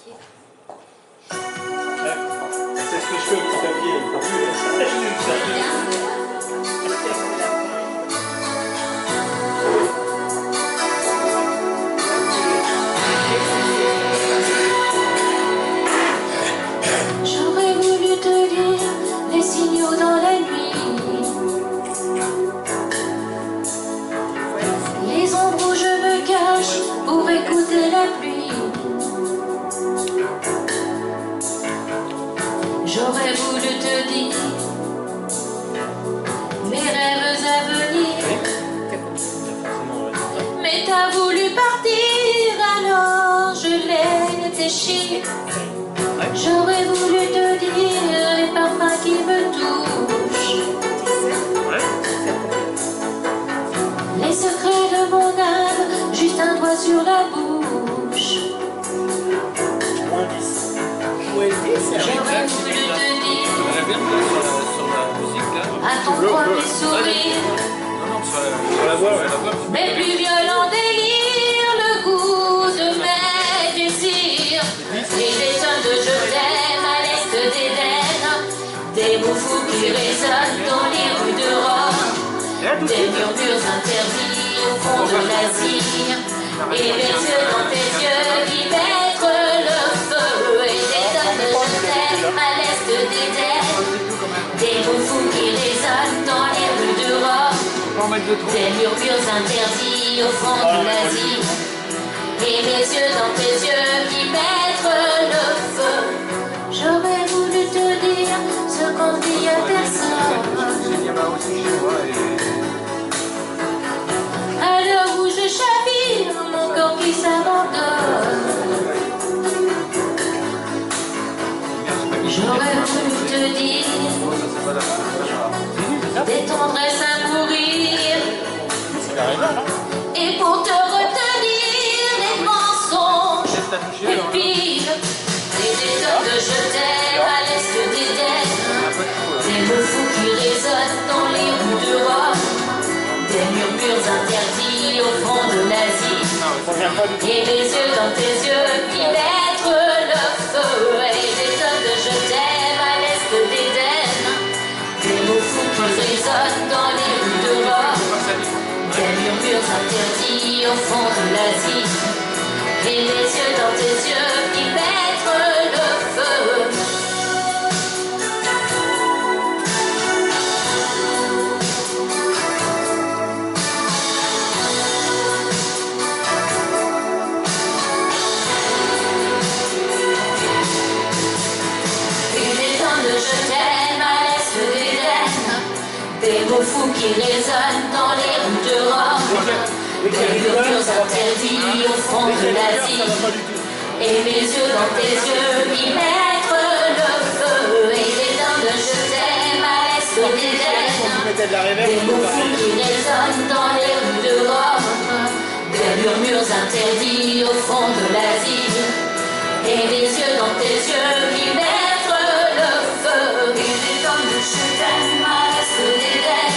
C'est ce que je fais au petit papier. J'aurais voulu te lire les signaux dans la nuit, les ombres où je me cache pour écouter la pluie. J'aurais voulu te dire mes rêves à venir, mais t'as voulu partir, alors je l'ai déchiré. J'aurais voulu te dire les parfums qui me touchent, les secrets de mon âme, juste un doigt sur la bouche. J'aurais voulu te dire à ton premier sourire, Sur la voix, ouais. mes plus violents délires, le goût de mes désirs, et des tonnes de je t'aime à l'est d'Éden, des mots fous qui résonnent dans les rues de Rome, des murmures interdits au fond de l'Asie, et mes yeux dans tes yeux qui mettent le feu, et des tonnes de je t'aime à l'est d'Éden, des mots fous qui résonnent dans les rues de Rome, des murmures interdits au fond de l'Asie, et mes yeux dans tes yeux qui mettent le feu. J'aurais voulu te dire ce qu'on dit à personne, à l'heure où je chavire, mon corps qui s'abandonne. J'aurais voulu te dire des tendresses à mourir, et pour te retenir les mensonges et pire, et des tonnes de je t'aime à l'est d'Éden, des mots fous qui résonnent dans les rues de Rome, des murmures interdits au fond de l'Asie, et les yeux dans tes yeux qui mettent le feu, et des tonnes de je t'aime à l'est d'Éden, des mots fous qui résonnent dans les rues de Rome, des murmures interdits au fond de l'Asie, et les yeux dans tes yeux qui mettent le feu. Une étang de je t'aime à l'est d'Éden, des mots fous qui résonnent dans les rues de Rome, des murmures interdits au fond de l'Asie, et mes yeux dans tes yeux qui mettent le feu, et des dents de je t'aime à l'est d'Éden, des mots fous qui résonnent dans les rues de Rome, des murmures interdits au fond de l'Asie, et mes yeux dans tes yeux qui mettent le feu, et des dents de je t'aime à l'est d'Éden,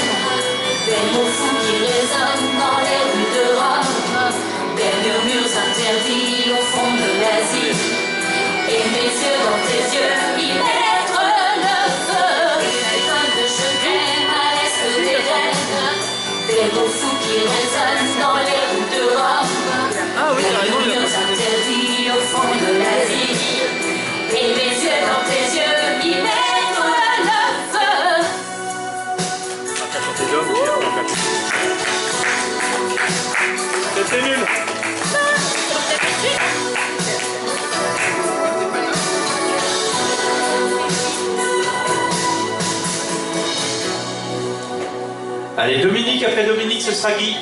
des mots fous qui résonnent dans les rues de Rome, des murmures interdits au fond de l'Asie, et mes yeux dans tes yeux qui mettent le feu, des tonnes de je t'aime à l'est d'Éden, des mots fous qui résonnent dans les rues de Rome, des murmures interdits au fond de l'Asie, et mes yeux dans tes yeux qui mettent le feu. C'est nul. Allez, Dominique, après Dominique, ce sera Guy.